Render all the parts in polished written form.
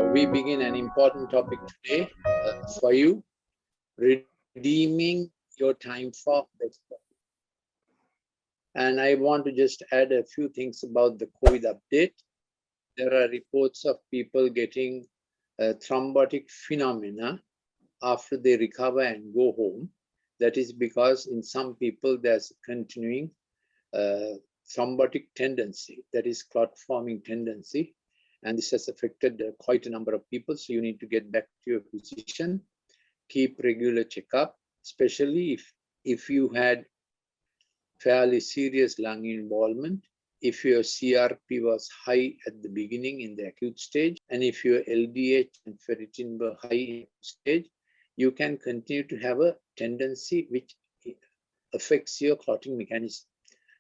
We begin an important topic today for you, redeeming your time for better. And I want to just add a few things about the COVID update. There are reports of people getting thrombotic phenomena after they recover and go home. That is because in some people there's a continuing thrombotic tendency, that is clot forming tendency. And this has affected quite a number of people. So you need to get back to your physician, keep regular checkup, especially if you had fairly serious lung involvement, if your CRP was high at the beginning in the acute stage, and if your LDH and ferritin were high in the stage, you can continue to have a tendency which affects your clotting mechanism.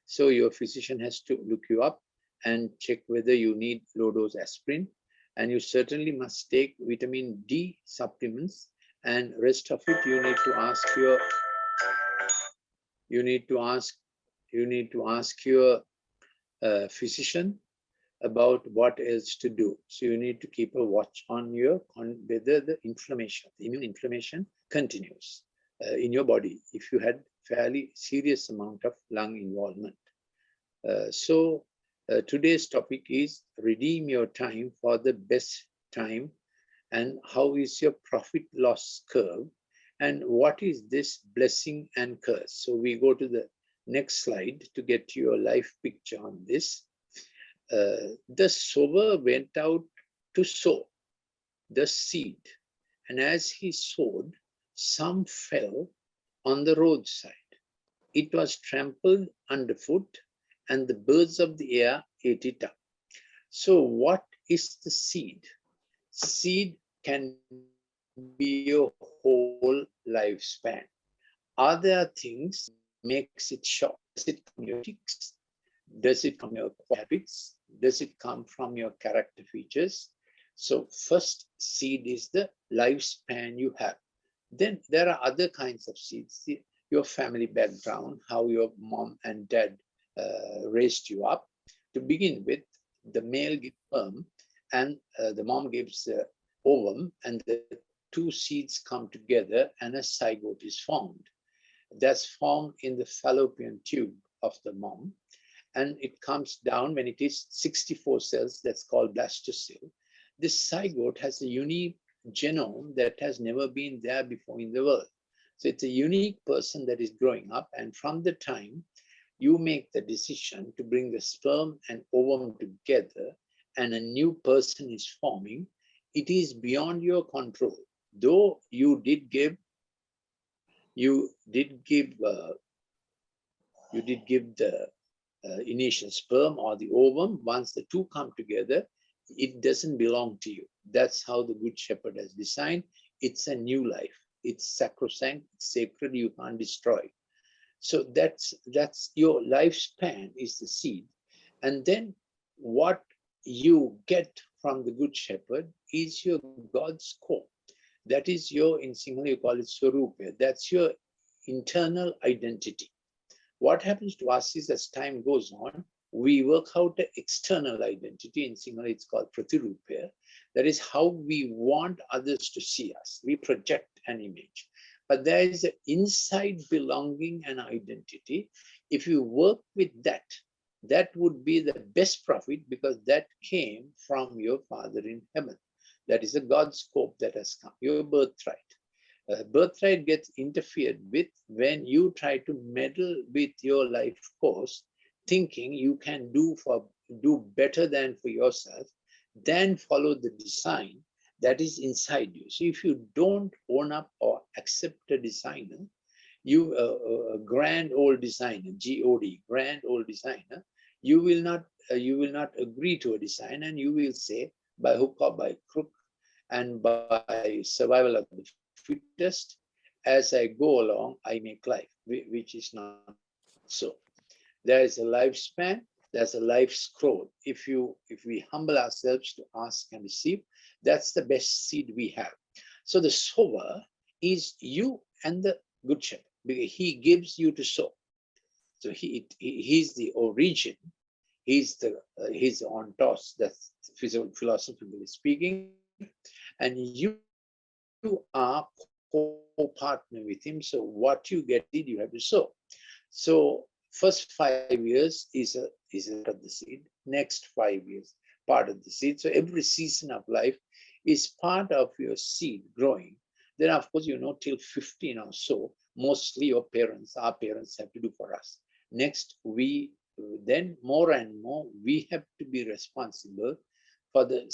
So your physician has to look you up and check whether you need low-dose aspirin, and you certainly must take vitamin D supplements, and rest of it you need to ask your physician about what else to do. So you need to keep a watch on whether the immune inflammation continues in your body if you had fairly serious amount of lung involvement. Today's topic is redeem your time for the best time, and how is your profit loss curve, and what is this blessing and curse. So we go to the next slide to get your life picture on this. The sower went out to sow the seed, and as he sowed, some fell on the roadside. It was trampled underfoot, and the birds of the air ate it up. So what is the seed? Seed can be your whole lifespan. Are there things makes it short? Does it come from your genetics? Does it come from your habits? Does it come from your character features? So first seed is the lifespan you have. Then there are other kinds of seeds. Your family background, how your mom and dad raised you up. To begin with, the male gives sperm and the mom gives ovum, and the two seeds come together and a zygote is formed. That's formed in the fallopian tube of the mom, and it comes down when it is 64 cells, that's called blastocell. This zygote has a unique genome that has never been there before in the world. So it's a unique person that is growing up, and from the time you make the decision to bring the sperm and ovum together and a new person is forming, it is beyond your control. Though you did give the initial sperm or the ovum, once the two come together, it doesn't belong to you. That's how the Good Shepherd has designed. It's a new life. It's sacrosanct, it's sacred, you can't destroy. So that's your lifespan is the seed. And then what you get from the Good Shepherd is your God's core. That is your, in Sinhala you call it Swarupa. That's your internal identity. What happens to us is as time goes on, we work out the external identity. In Sinhala it's called Pratirupa. That is how we want others to see us. We project an image. But there is an inside belonging and identity. If you work with that, that would be the best profit, because that came from your Father in heaven. That is a God's scope that has come, your birthright. Birthright gets interfered with when you try to meddle with your life course, thinking you can do better than for yourself, then follow the design that is inside you. So if you don't own up or accept a designer, a grand old designer, G-O-D, grand old designer, you will not agree to a design, and you will say, by hook or by crook and by survival of the fittest, as I go along, I make life, which is not so. There is a lifespan, there's a life scroll. If we humble ourselves to ask and receive, that's the best seed we have. So the sower is you and the Good Shepherd, because he gives you to sow. So he's the origin. He's the ontos, that's philosophically speaking. and you are co-partner with him. So what you get, you have to sow. So first 5 years is a part of the seed. Next 5 years, part of the seed. So every season of life is part of your seed growing. Then of course, till 15 or so, mostly your parents, our parents have to do for us. Next, then more and more, we have to be responsible for the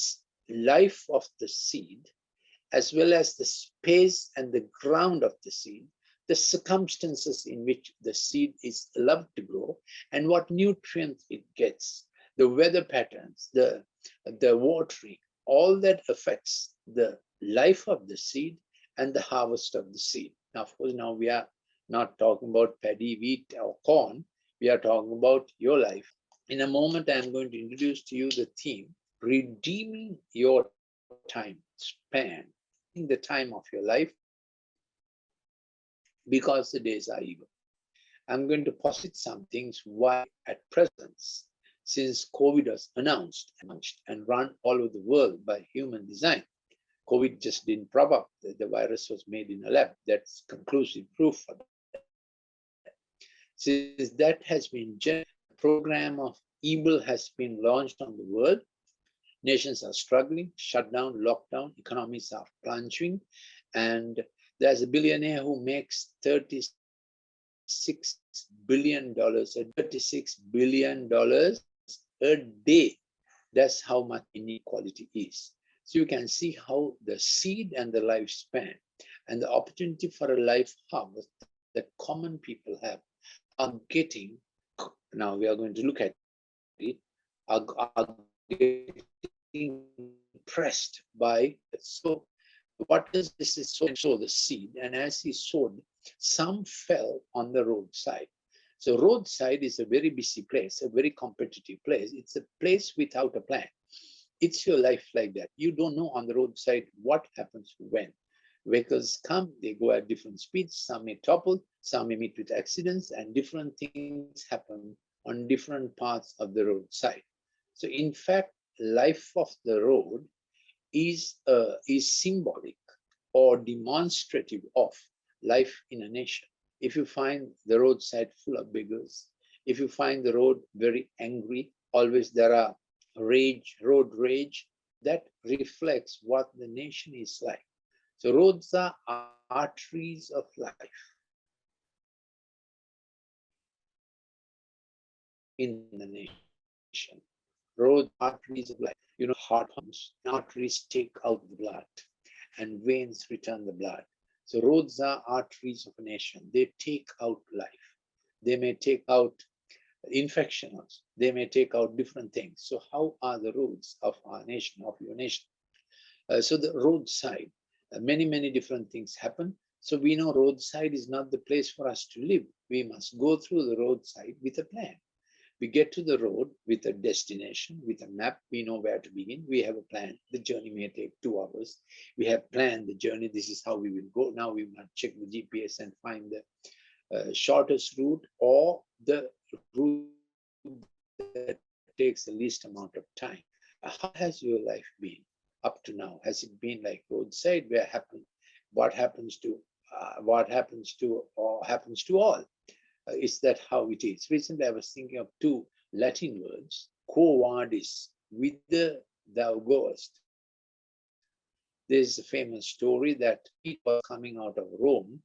life of the seed, as well as the space and the ground of the seed, the circumstances in which the seed is allowed to grow, and what nutrients it gets, the weather patterns, the watering, all that affects the life of the seed and the harvest of the seed. Now, of course, now we are not talking about paddy, wheat, or corn. We are talking about your life. In a moment, I'm going to introduce to you the theme, redeeming your time span, in the time of your life, because the days are evil. I'm going to posit some things why at present, since COVID was announced and run all over the world by human design. COVID just didn't prop up. The virus was made in a lab. That's conclusive proof for that. Since that has been generated, the program of evil has been launched on the world. Nations are struggling, shut down, lockdown, economies are plunging, and there's a billionaire who makes $36 billion a day. That's how much inequality is. So you can see how the seed and the lifespan and the opportunity for a life harvest that common people have are getting, now we are going to look at it, are getting pressed by. So what is this is sow the seed, and as he sowed, some fell on the roadside. So roadside is a very busy place, a very competitive place. It's a place without a plan. It's your life like that. You don't know on the roadside what happens when. Vehicles come, they go at different speeds. Some may topple, some may meet with accidents, and different things happen on different parts of the roadside. So in fact, life of the road is symbolic or demonstrative of life in a nation. If you find the roadside full of beggars, if you find the road very angry, always there are road rage, that reflects what the nation is like. So roads are arteries of life in the nation. Roads, arteries of life. Heart pumps, arteries take out the blood, and veins return the blood. So roads are arteries of a nation. They take out life. They may take out infections. They may take out different things. So how are the roads of our nation, of your nation? So the roadside, many different things happen. So we know roadside is not the place for us to live. We must go through the roadside with a plan. We get to the road with a destination, with a map. We know where to begin. We have a plan. The journey may take 2 hours. We have planned the journey. This is how we will go. Now we must check the GPS and find the shortest route, or the route that takes the least amount of time. How has your life been up to now? Has it been like roadside? What happens to all? Is that how it is? Recently, I was thinking of 2 Latin words, quo vadis, whither thou goest. There's a famous story that he was coming out of Rome,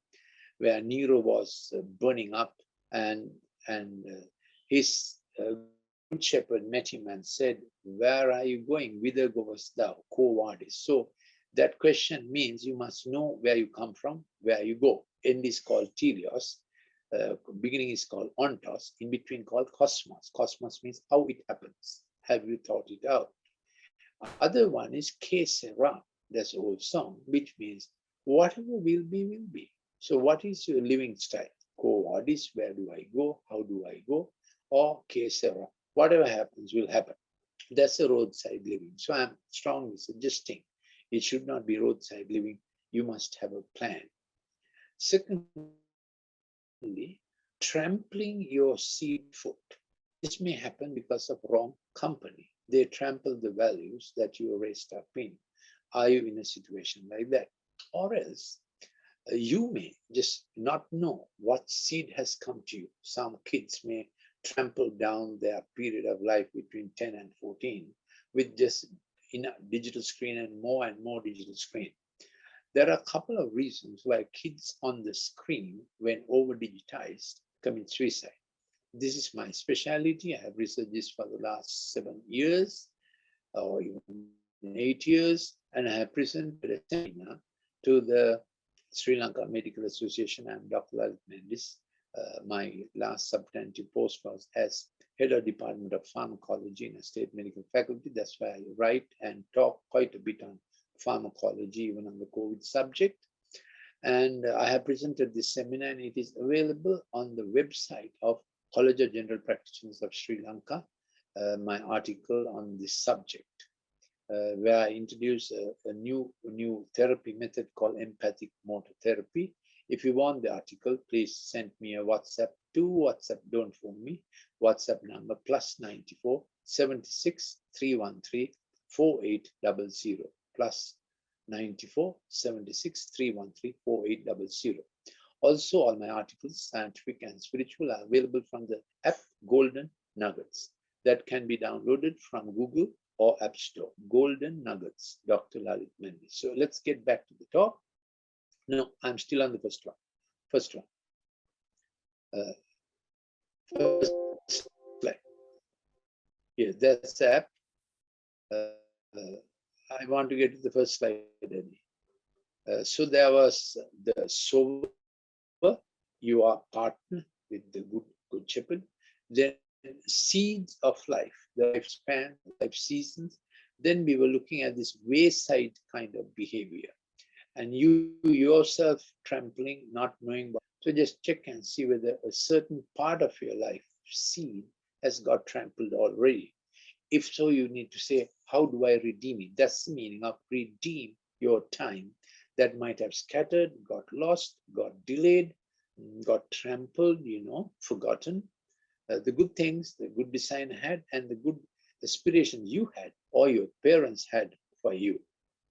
where Nero was burning up, and his good shepherd met him and said, "Where are you going? Whither goest thou? Quo vadis?" So that question means you must know where you come from, where you go. End is called teleos. Beginning is called ontos, in between called cosmos. Cosmos means how it happens. Have you thought it out? Other one is que sera. That's an old song, which means whatever will be, will be. So what is your living style? Quo vadis, where do I go? How do I go? Or que sera, whatever happens will happen. That's a roadside living. So I'm strongly suggesting it should not be roadside living. You must have a plan. Secondly, trampling your seed foot. This may happen because of wrong company. They trample the values that you raised up in. are you in a situation like that? Or else you may just not know what seed has come to you. Some kids may trample down their period of life between 10 and 14 with just digital screen and more digital screen. There are a couple of reasons why kids on the screen, when over digitized, commit suicide. This is my specialty. I have researched this for the last 7 years or even 8 years, and I have presented a seminar to the Sri Lanka Medical Association. I'm Dr. Lalith Mendis. My last substantive post was as head of Department of Pharmacology in a state medical faculty. That's why I write and talk quite a bit on pharmacology, even on the COVID subject. And I have presented this seminar, and it is available on the website of College of General Practitioners of Sri Lanka, my article on this subject, where I introduce a new therapy method called empathic motor therapy. If you want the article, please send me a WhatsApp to WhatsApp, don't phone me, WhatsApp number +94 76 313 4800, +94 76 313 4800. Also, all my articles, scientific and spiritual, are available from the app Golden Nuggets that can be downloaded from Google or App Store. Golden Nuggets, Dr. Lalith Mendis. So let's get back to the talk. No, I'm still on the first one. First slide. Yeah, that's the app. I want to get to the first slide. So there was the sober, you are partner with the good shepherd. Then seeds of life, the lifespan, life seasons. Then we were looking at this wayside kind of behavior. And you yourself trampling, not knowing what. So just check and see whether a certain part of your life seed has got trampled already. If so, you need to say, how do I redeem it? That's the meaning of redeem your time that might have scattered, got lost, got delayed, got trampled, forgotten. The good things, the good design had, and the good aspirations you had or your parents had for you.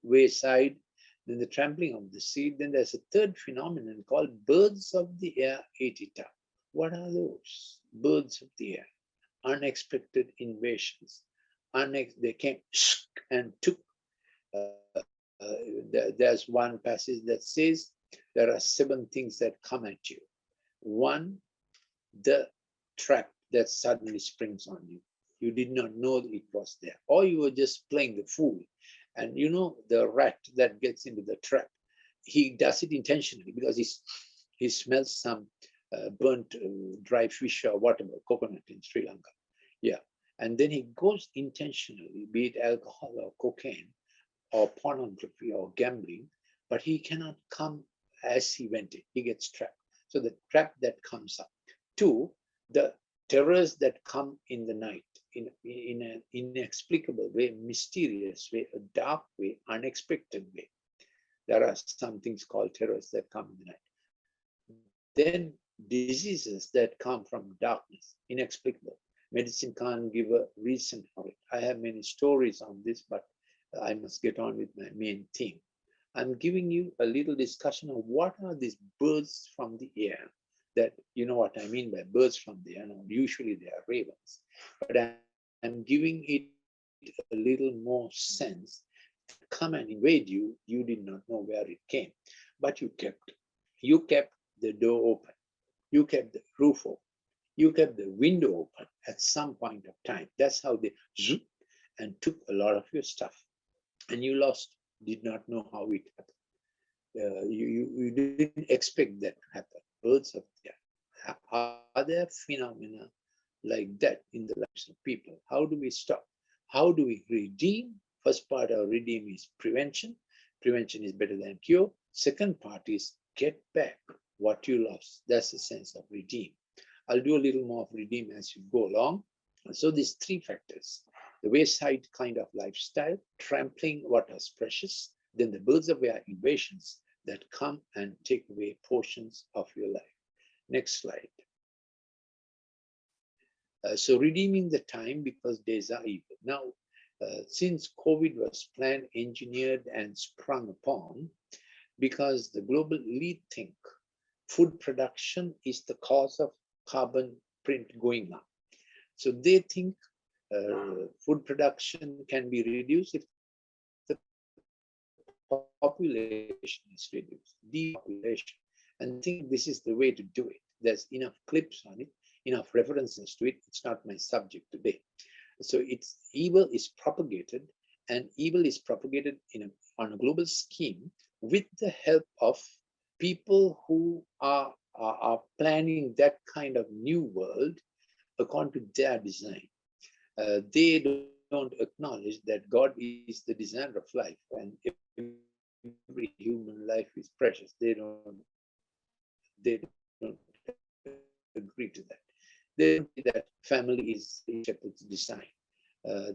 Wayside, then the trampling of the seed. Then there's a third phenomenon called birds of the air ate it up. What are those? Birds of the air. Unexpected invasions. They came and took. There's one passage that says there are 7 things that come at you. 1, the trap that suddenly springs on you. You did not know it was there, or you were just playing the fool. And the rat that gets into the trap, he does it intentionally because he smells some burnt dry fish or whatever, coconut in Sri Lanka. Yeah. And then he goes intentionally, be it alcohol or cocaine or pornography or gambling, but he cannot come as he went in. He gets trapped. So the trap that comes up. 2, the terrors that come in the night in an inexplicable way, mysterious way, a dark way, unexpected way. There are some things called terrors that come in the night. Then diseases that come from darkness, inexplicable. Medicine can't give a reason for it. I have many stories on this, but I must get on with my main theme. I'm giving you a little discussion of what are these birds from the air. That you know what I mean by birds from the air. Usually they are ravens, but I'm giving it a little more sense. Come and invade you. You did not know where it came, but you kept the door open. You kept the roof open. You kept the window open at some point of time. That's how they zoop and took a lot of your stuff, and you lost. Did not know how it happened. You didn't expect that to happen. Birds of the air. Are there phenomena like that in the lives of people? How do we stop? How do we redeem? First part of redeem is prevention. Prevention is better than cure. Second part is get back what you lost. That's the sense of redeem. I'll do a little more of redeem as you go along. So these 3 factors: the wayside kind of lifestyle, trampling what was precious, then the birds of air invasions that come and take away portions of your life. Next slide. So redeeming the time because days are evil. Now, Since COVID was planned, engineered, and sprung upon, because the global elite think food production is the cause of carbon print going up. So they think food production can be reduced if the population is reduced, depopulation. And I think this is the way to do it. There's enough clips on it, enough references to it. It's not my subject today. So it's evil is propagated, and evil is propagated on a global scheme with the help of people who are planning that kind of new world according to their design. They don't acknowledge that God is the designer of life, and every human life is precious. They don't agree to that. They don't agree that family is a shepherd's design.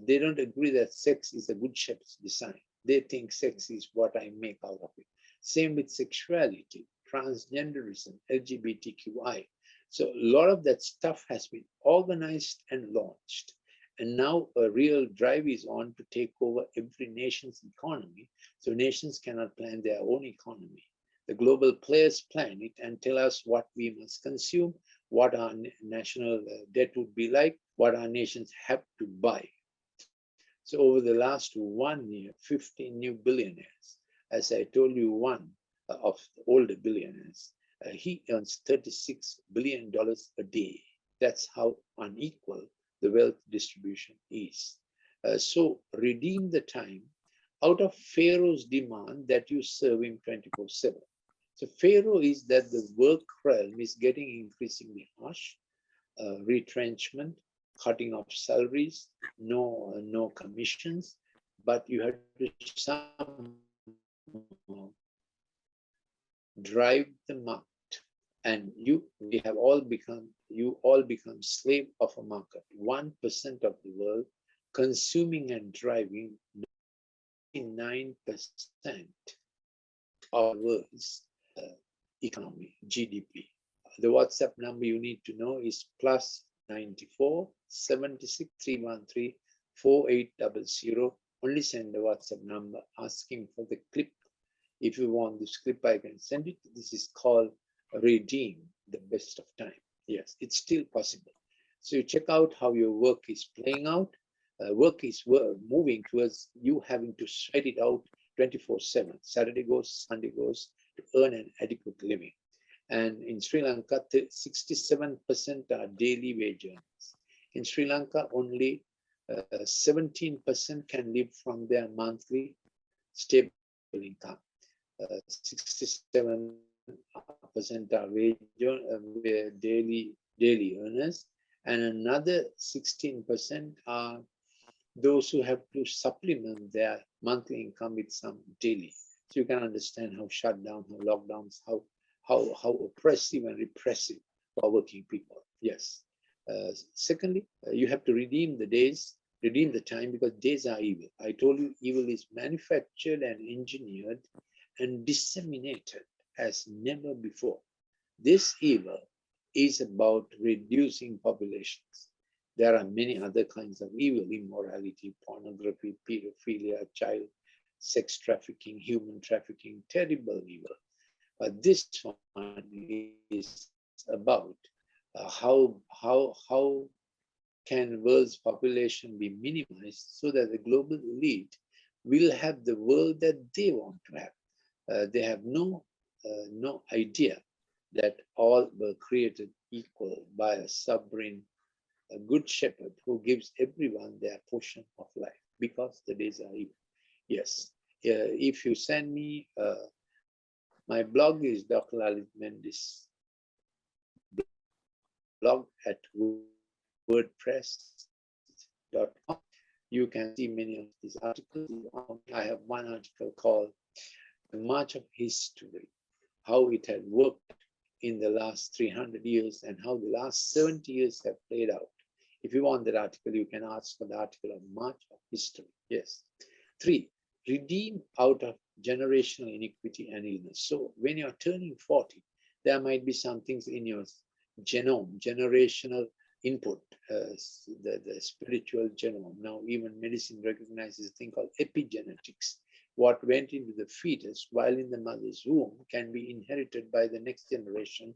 They don't agree that sex is a good shepherd's design. They think sex is what I make out of it. Same with sexuality, transgenderism, LGBTQI. So a lot of that stuff has been organized and launched. And now a real drive is on to take over every nation's economy. So nations cannot plan their own economy. The global players plan it and tell us what we must consume, what our national debt would be like, what our nations have to buy. So over the last 1 year, 15 new billionaires. As I told you, one of the older billionaires, he earns $36 billion a day. That's how unequal the wealth distribution is. So redeem the time out of Pharaoh's demand that you serve him 24/7. So Pharaoh is that the work realm is getting increasingly harsh, retrenchment, cutting off salaries, no commissions, but you have to somehow drive the market, and you all become slave of a market. 1% of the world consuming and driving 99% of the world's economy, GDP. The WhatsApp number you need to know is +94 76 313 4800. Only send the WhatsApp number asking for the clip. If you want this clip, I can send it. This is called Redeem the Best of Time. Yes, it's still possible. So you check out how your work is playing out. Work is moving towards you having to sweat it out 24/7. Saturday goes, Sunday goes, to earn an adequate living. And in Sri Lanka, 67% are daily wage earners. In Sri Lanka, only 17% can live from their monthly stable income. 67% are daily earners, and another 16% are those who have to supplement their monthly income with some daily. So you can understand how shutdown, how lockdowns, how oppressive and repressive for working people. Yes. Secondly, you have to redeem the days, redeem the time, because days are evil. I told you, evil is manufactured and engineered and disseminated as never before. This evil is about reducing populations. There are many other kinds of evil: immorality, pornography, pedophilia, child sex trafficking, human trafficking, terrible evil. But this one is about how can world's population be minimized so that the global elite will have the world that they want to have. They have no idea that all were created equal by a sovereign, a good shepherd who gives everyone their portion of life, because the days are evil. Yes, if you send me, my blog is Dr.Lalith Mendis blog at wordpress.com. You can see many of these articles. I have one article called The March of History, how it had worked in the last 300 years and how the last 70 years have played out. If you want that article, you can ask for the article of March of History. Yes. 3, redeem out of generational iniquity and illness. So when you're turning 40, there might be some things in your genome, generational input, the spiritual genome. Now even medicine recognizes a thing called epigenetics. What went into the fetus while in the mother's womb can be inherited by the next generation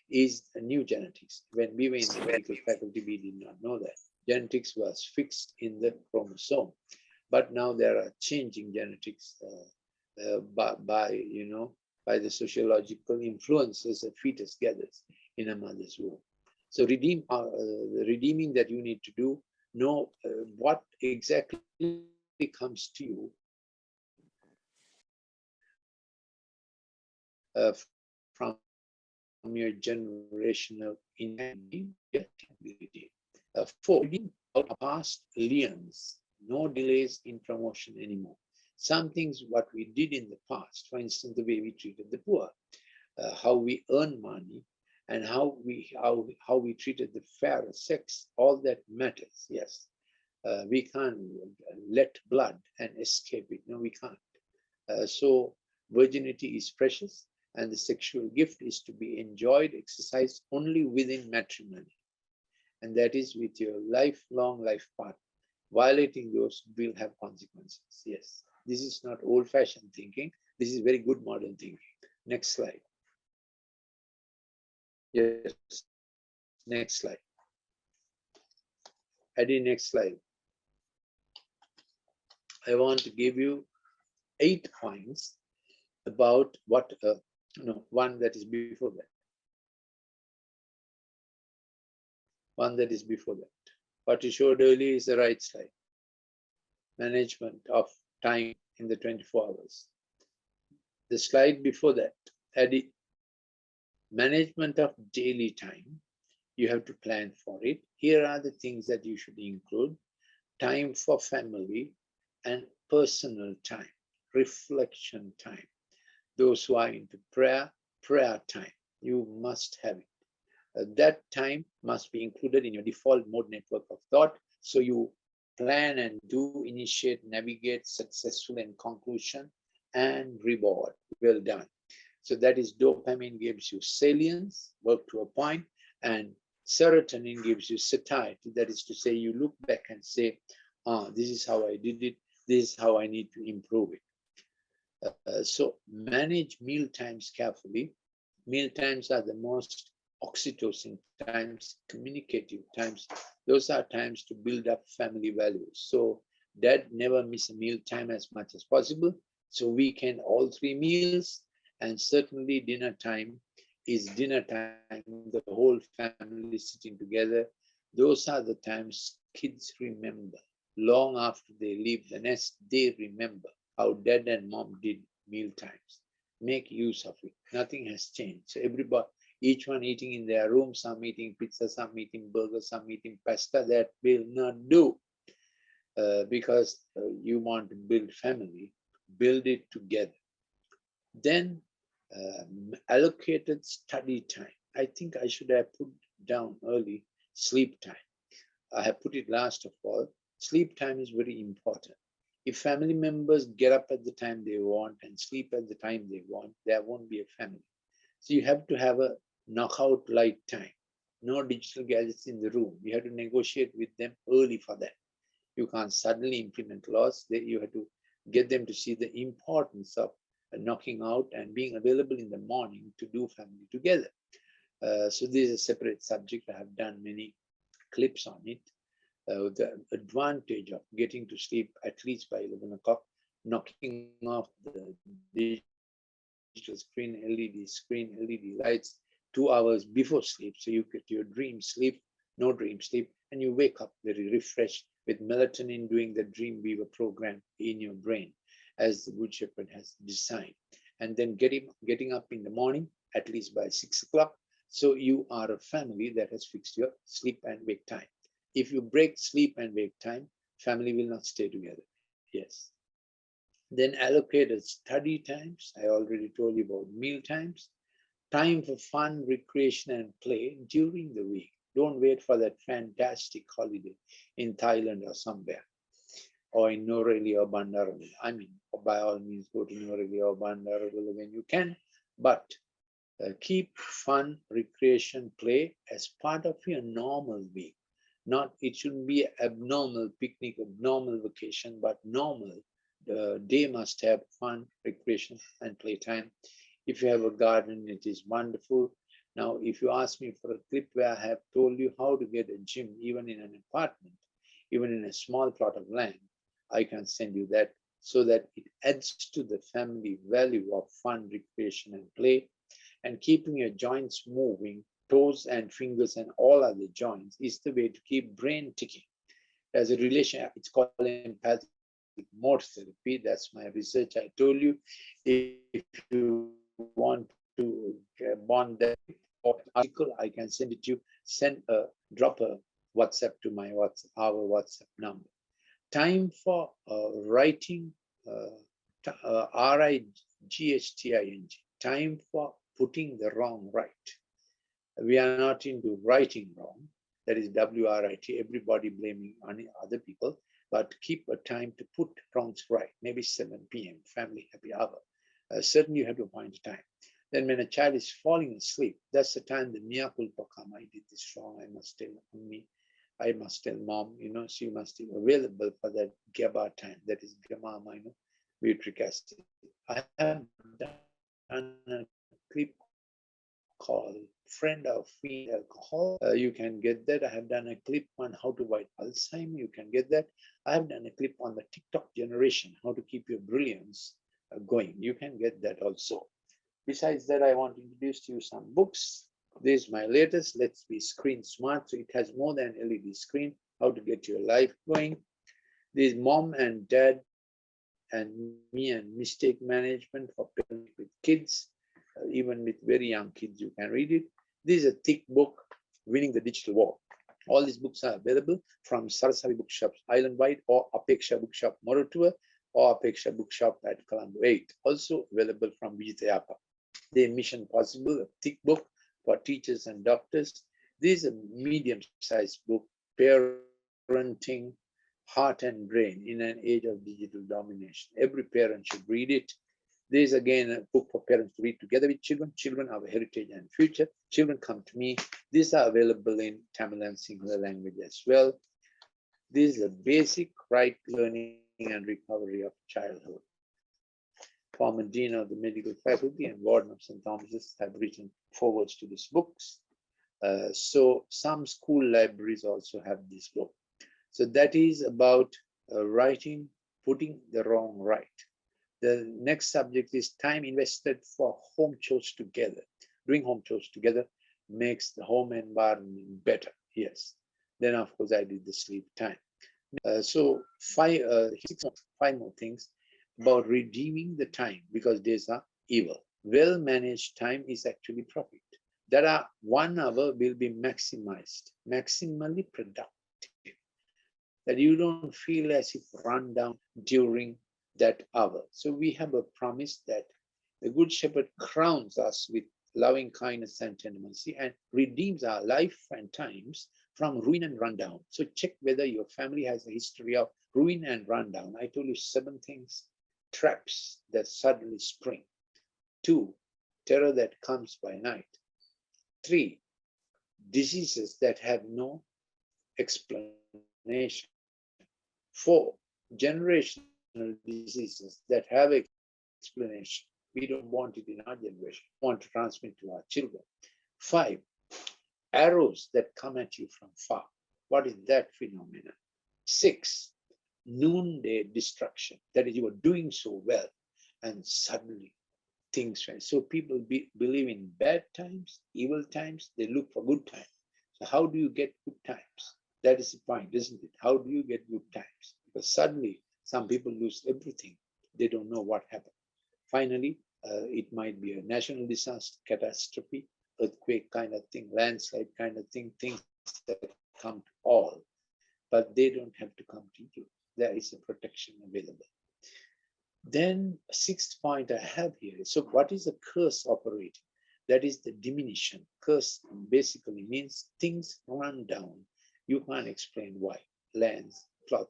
is new genetics. When we were in the medical faculty, we did not know that. Genetics was fixed in the chromosome. But now there are changing genetics by the sociological influences a fetus gathers in a mother's womb. So the redeeming that you need to do, know what exactly comes to you from your generational inheritance. Four, redeem our past liens, no delays in promotion anymore. Some things what we did in the past, for instance, the way we treated the poor, how we earn money, and how we treated the fair sex, all that matters. Yes, we can't let blood and escape it. No, we can't. So virginity is precious, and the sexual gift is to be enjoyed, exercised only within matrimony, and that is with your lifelong life partner. Violating those will have consequences. Yes, this is not old-fashioned thinking. This is very good modern thinking. Next slide. Yes, next slide. Adi, next slide. I want to give you 8 points about what, one that is before that. One that is before that. What you showed earlier is the right slide. Management of time in the 24 hours. The slide before that, Adi, management of daily time. You have to plan for it. Here are the things that you should include. Time for family and personal time, reflection time. Those who are into prayer time. You must have it. That time must be included in your default mode network of thought. So you plan and do, initiate, navigate, successful and conclusion and reward. Well done. So that is dopamine gives you salience, work to a point, and serotonin gives you satiety. That is to say, you look back and say, this is how I did it. This is how I need to improve it. So manage meal times carefully. Meal times are the most oxytocin times, communicative times. Those are times to build up family values. So dad never miss a meal time as much as possible. So weekend all 3 meals, and certainly dinner time is dinner time, the whole family sitting together. Those are the times kids remember. Long after they leave the nest, they remember how dad and mom did meal times. Make use of it. Nothing has changed. So everybody, each one eating in their room, some eating pizza, some eating burger, some eating pasta. That will not do because you want to build family. Build it together. Then allocated study time. I think I should have put down early sleep time. I have put it last of all. Sleep time is very important. If family members get up at the time they want and sleep at the time they want, there won't be a family. So you have to have a knockout light time. No digital gadgets in the room. You have to negotiate with them early for that. You can't suddenly implement laws. You have to get them to see the importance of knocking out and being available in the morning to do family together. So this is a separate subject. I have done many clips on it. The advantage of getting to sleep at least by 11 o'clock, knocking off the digital screen, LED lights 2 hours before sleep. So you get your dream sleep, no dream sleep, and you wake up very refreshed with melatonin doing the dream weaver program in your brain as the Good Shepherd has designed. And then getting up in the morning, at least by 6 o'clock. So you are a family that has fixed your sleep and wake time. If you break sleep and wake time, family will not stay together. Yes. Then allocated study times. I already told you about meal times. Time for fun, recreation, and play during the week. Don't wait for that fantastic holiday in Thailand or somewhere, or in Noreli or Bandarala. I mean, by all means, go to Noreli or Bandarala when you can, but Keep fun, recreation, play as part of your normal week. Not, it shouldn't be an abnormal picnic, abnormal vacation, but normal. The day must have fun, recreation, and playtime. If you have a garden, it is wonderful. Now, if you ask me for a clip where I have told you how to get a gym, even in an apartment, even in a small plot of land, I can send you that so that it adds to the family value of fun, recreation, and play. And keeping your joints moving, toes and fingers and all other joints, is the way to keep brain ticking. As a relation, it's called empathic motor therapy. That's my research. I told you, if you want to bond that article, I can send it to you. Drop a WhatsApp to our WhatsApp number. Time for writing, RIGHTING. Time for putting the wrong right. We are not into writing wrong. That is WRIT, everybody blaming other people, but keep a time to put wrongs right. Maybe 7 p.m., family happy hour. Certainly you have to find a time. Then when a child is falling asleep, that's the time the mea culpa come. I did this wrong, I must tell me. I must tell mom, she must be available for that GABA time. That is gamma amino butyric acid. I have done a clip called Friend of Free Alcohol. You can get that. I have done a clip on how to avoid Alzheimer. You can get that. I have done a clip on the TikTok generation, how to keep your brilliance going. You can get that also. Besides that, I want to introduce to you some books. This is my latest, Let's Be Screen Smart. So it has more than LED screen, how to get your life going. This is Mom and Dad and Me and Mistake Management for parents with kids. Even with very young kids, you can read it. This is a thick book, Winning the Digital War. All these books are available from Sarasavi Bookshops Island-wide or Apeksha Bookshop Morotua or Apeksha Bookshop at Colombo 8. Also available from Vijitayapa. The Mission Possible, a thick book for teachers and doctors. This is a medium-sized book, Parenting Heart and Brain in an Age of Digital Domination. Every parent should read it. There is again a book for parents to read together with children. Children, Our Heritage and Future. Children Come to Me. These are available in Tamil and Sinhala language as well. This is a basic right learning and recovery of childhood. Former Dean of the Medical Faculty and Warden of St. Thomas's have written forwards to these books. So some school libraries also have this book. So that is about writing, putting the wrong right. The next subject is time invested for home chores together. Doing home chores together makes the home environment better. Yes. Then, of course, I did the sleep time. So five more things about redeeming the time, because days are evil. Well-managed time is actually profit. That are 1 hour will be maximized, maximally productive. That you don't feel as if run down during that hour. So we have a promise that the Good Shepherd crowns us with loving kindness and tender mercy and redeems our life and times from ruin and rundown. So check whether your family has a history of ruin and rundown. I told you 7 things. Traps that suddenly spring. 2, terror that comes by night. 3, diseases that have no explanation. 4, generational diseases that have explanation. We don't want it in our generation. We want to transmit to our children. 5, arrows that come at you from far. What is that phenomenon? 6, noonday destruction. That is, you were doing so well and suddenly things went. So people believe in bad times, evil times. They look for good times. So how do you get good times? That is the point, isn't it? How do you get good times? Because suddenly some people lose everything. They don't know what happened. Finally, it might be a national disaster, catastrophe, earthquake kind of thing, landslide kind of thing, things that come to all. But they don't have to come to you. There is a protection available. Then 6th point I have here is, so what is a curse operating? That is the diminution. Curse basically means things run down. You can't explain why. Lands, clothes,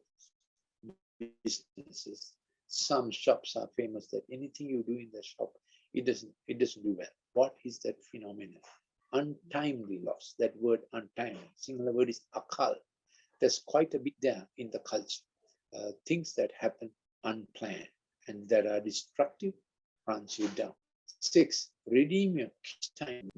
businesses. Some shops are famous that anything you do in the shop, it doesn't do well. What is that phenomenon? Untimely loss. That word untimely, singular word is akal. There's quite a bit there in the culture. Things that happen unplanned and that are destructive runs you down. 6, redeem your time.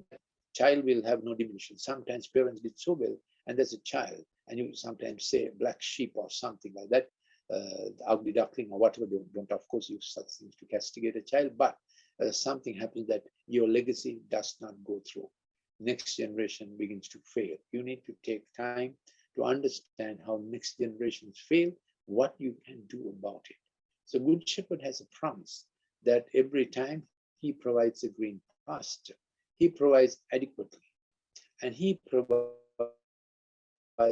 Child will have no diminution. Sometimes parents did so well, and there's a child, and you sometimes say black sheep or something like that, the ugly duckling or whatever. Don't of course use such things to castigate a child, but something happens that your legacy does not go through. Next generation begins to fail. You need to take time to understand how next generations fail, what you can do about it. So Good Shepherd has a promise that every time he provides a green pasture, he provides adequately, and he provides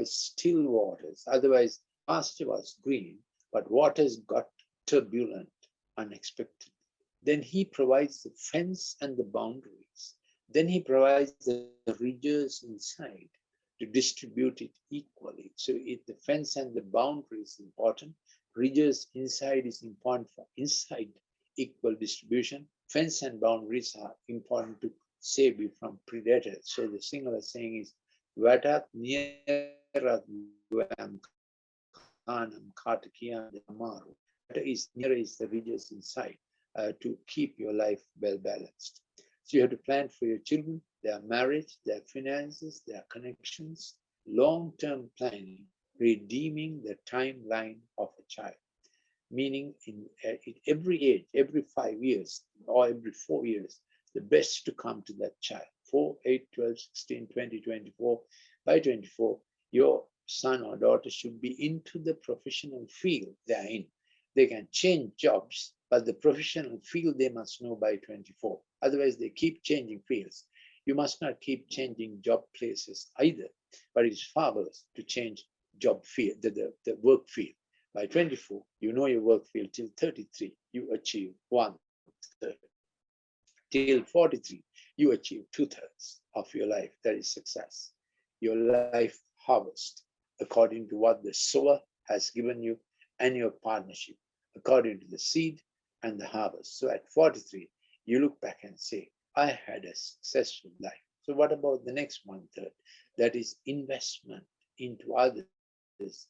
still waters. Otherwise, pasture was green, but waters got turbulent, unexpected. Then he provides the fence and the boundaries. Then he provides the ridges inside to distribute it equally. So the fence and the boundary is important. Ridges inside is important for inside equal distribution. Fence and boundaries are important to save you from predators. So the singular saying is, Vatat nierat guam kanam katakiyan amaru. Is nearer is the ridges inside to keep your life well balanced. So you have to plan for your children, their marriage, their finances, their connections, long-term planning, redeeming the timeline of a child. Meaning in every age, every 5 years or every 4 years, the best to come to that child. 4, 8, 12, 16, 20, 24. By 24, your son or daughter should be into the professional field they are in. They can change jobs, but the professional field they must know by 24. Otherwise, they keep changing fields. You must not keep changing job places either, but it's far worse to change job field, the work field. By 24, you know your work field. Till 33, you achieve 1/3. Till 43, you achieve 2/3 of your life. That is success. Your life harvest, according to what the sower has given you, and your partnership, according to the seed and the harvest. So at 43, you look back and say, I had a successful life. So what about the next 1/3? That is investment into others,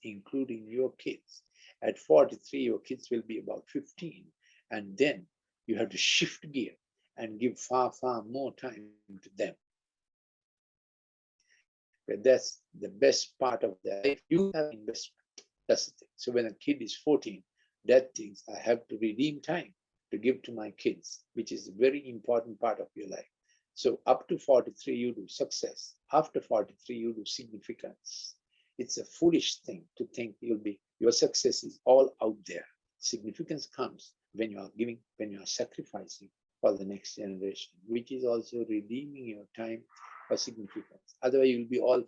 including your kids. At 43, your kids will be about 15. And then you have to shift gear and give far, far more time to them. But that's the best part of their life. You have investment. That's the thing. So when a kid is 14, that thinks I have to redeem time to give to my kids, which is a very important part of your life. So up to 43, you do success. After 43, you do significance. It's a foolish thing to think your success is all out there. Significance comes when you are giving, when you are sacrificing for the next generation, which is also redeeming your time for significance. Otherwise, you'll be all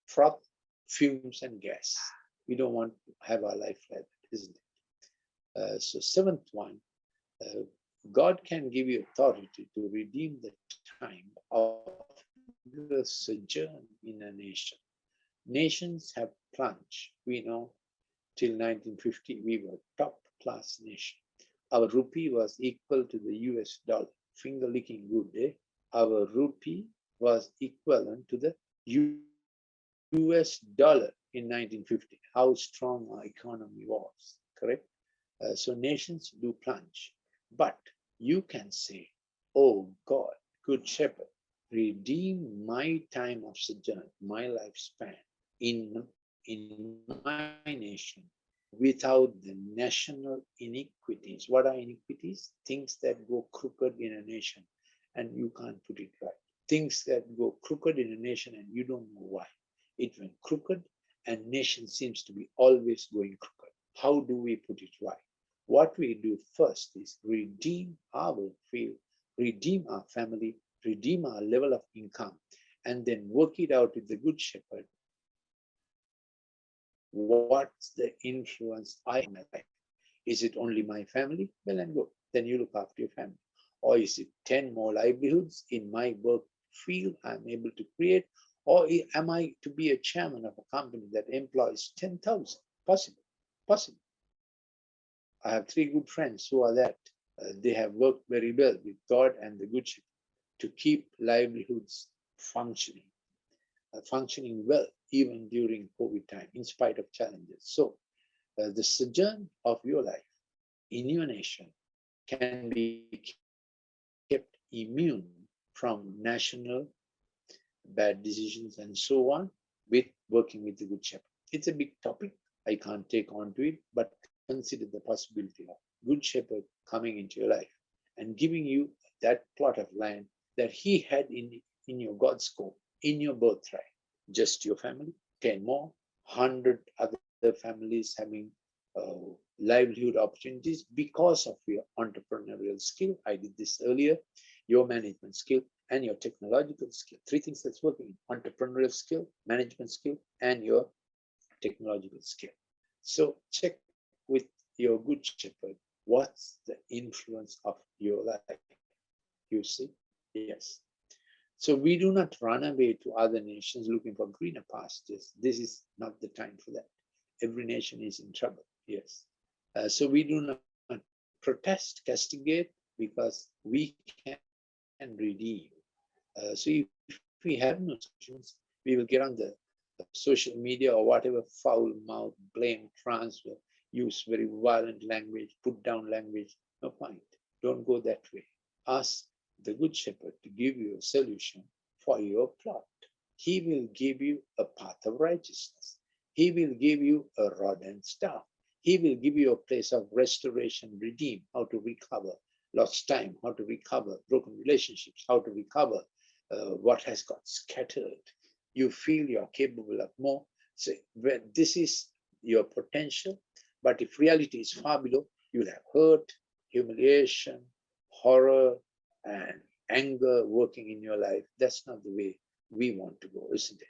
froth, fumes, and gas. We don't want to have our life like that, isn't it? So 7th one, God can give you authority to redeem the time of the sojourn in a nation. Nations have plunged. We know till 1950, we were top class nation. Our rupee was equal to the US dollar. Finger licking good, eh? Our rupee was equivalent to the US dollar in 1950. How strong our economy was, correct? So nations do plunge. But you can say, oh God, Good Shepherd, redeem my time of sojourn, my lifespan in my nation without the national iniquities. What are iniquities? Things that go crooked in a nation and you can't put it right. Things that go crooked in a nation and you don't know why. It went crooked and nation seems to be always going crooked. How do we put it right? What we do first is redeem our field, redeem our family, redeem our level of income, and then work it out with the Good Shepherd. What's the influence I have in my life? Is it only my family? Well and good. Then you look after your family. Or is it 10 more livelihoods in my work field I'm able to create? Or am I to be a chairman of a company that employs 10,000? Possible. I have 3 good friends who are that. They have worked very well with God and the Good Shepherd. to keep livelihoods functioning well, even during COVID time, in spite of challenges. So the sojourn of your life in your nation can be kept immune from national bad decisions and so on with working with the Good Shepherd. It's a big topic. I can't take on to it, but consider the possibility of Good Shepherd coming into your life and giving you that plot of land that he had in your God's scope, in your birthright. Just your family, 10 more, 100 other families having livelihood opportunities because of your entrepreneurial skill. I did this earlier. Your management skill and your technological skill. Three things that's working: entrepreneurial skill, management skill, and your technological skill. So check with your Good Shepherd. What's the influence of your life? You see? Yes. So we do not run away to other nations looking for greener pastures. This is not the time for that. Every nation is in trouble. Yes. So we do not protest, castigate, because we can redeem. So if we have no solutions, we will get on the social media or whatever foul mouth, blame, transfer, use very violent language, put down language. No point. Don't go that way. Ask the Good Shepherd to give you a solution for your plot. He will give you a path of righteousness. He will give you a rod and staff. He will give you a place of restoration, redeem, how to recover lost time, how to recover broken relationships, how to recover what has got scattered. You feel you are capable of more. So this is your potential, but if reality is far below, you'll have hurt, humiliation, horror, and anger working in your life. That's not the way we want to go, isn't it?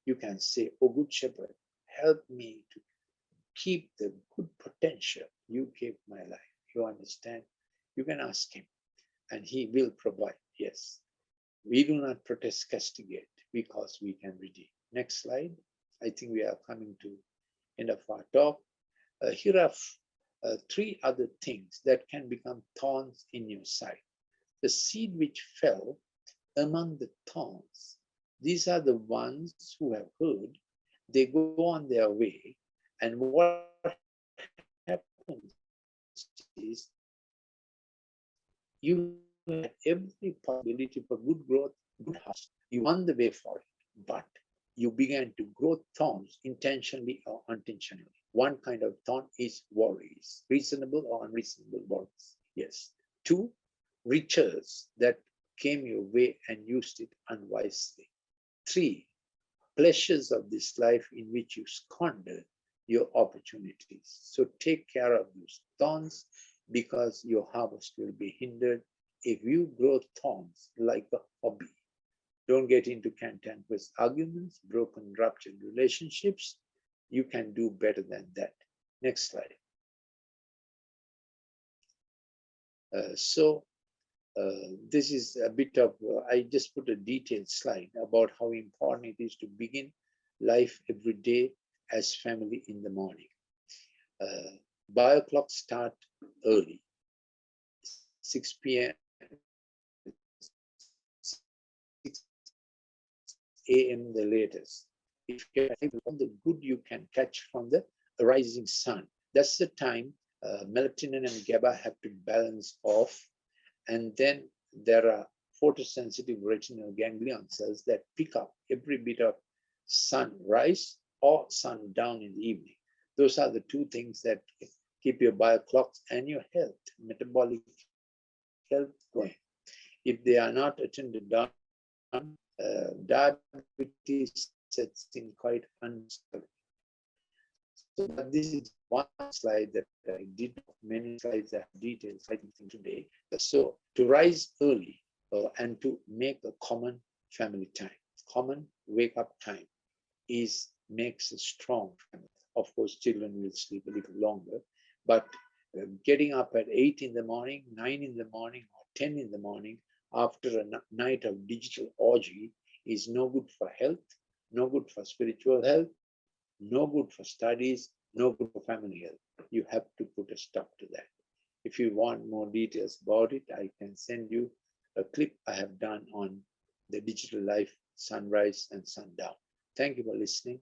You can say, oh, Good Shepherd, help me to keep the good potential you gave my life. You understand? You can ask him and he will provide. Yes. We do not protest, castigate, because we can redeem. Next slide. I think we are coming to end of our talk. Here are three other things that can become thorns in your side. The seed which fell among the thorns. These are the ones who have heard. They go on their way, and what happens is you had every possibility for good growth, good harvest. You won the way for it, but you began to grow thorns intentionally or unintentionally. One kind of thorn is worries, reasonable or unreasonable worries. Yes. Two, riches that came your way and used it unwisely. Three, pleasures of this life in which you squandered your opportunities. So take care of those thorns, because your harvest will be hindered if you grow thorns like a hobby. Don't get into cantankerous arguments, broken, ruptured relationships. You can do better than that. Next slide. This is a bit of, I just put a detailed slide about how important it is to begin life every day as family in the morning. Bio clocks start early, 6 p.m., 6 a.m. the latest. If you can all the good you can catch from the rising sun, that's the time melatonin and GABA have to balance off. And then there are photosensitive retinal ganglion cells that pick up every bit of sunrise or sundown in the evening. Those are the two things that keep your bio clocks and your health, metabolic health going. If they are not attended down, diabetes sets in quite uncertain. So this is one slide that I did. Many slides have details I think today. So to rise early and to make a common family time, common wake up time makes a strong family. Of course, children will sleep a little longer, but getting up at 8 in the morning, 9 in the morning, or 10 in the morning after a night of digital orgy is no good for health, no good for spiritual health, no good for studies, no good for family health. You have to put a stop to that. If you want more details about it, I can send you a clip I have done on the digital life, sunrise and sundown. Thank you for listening.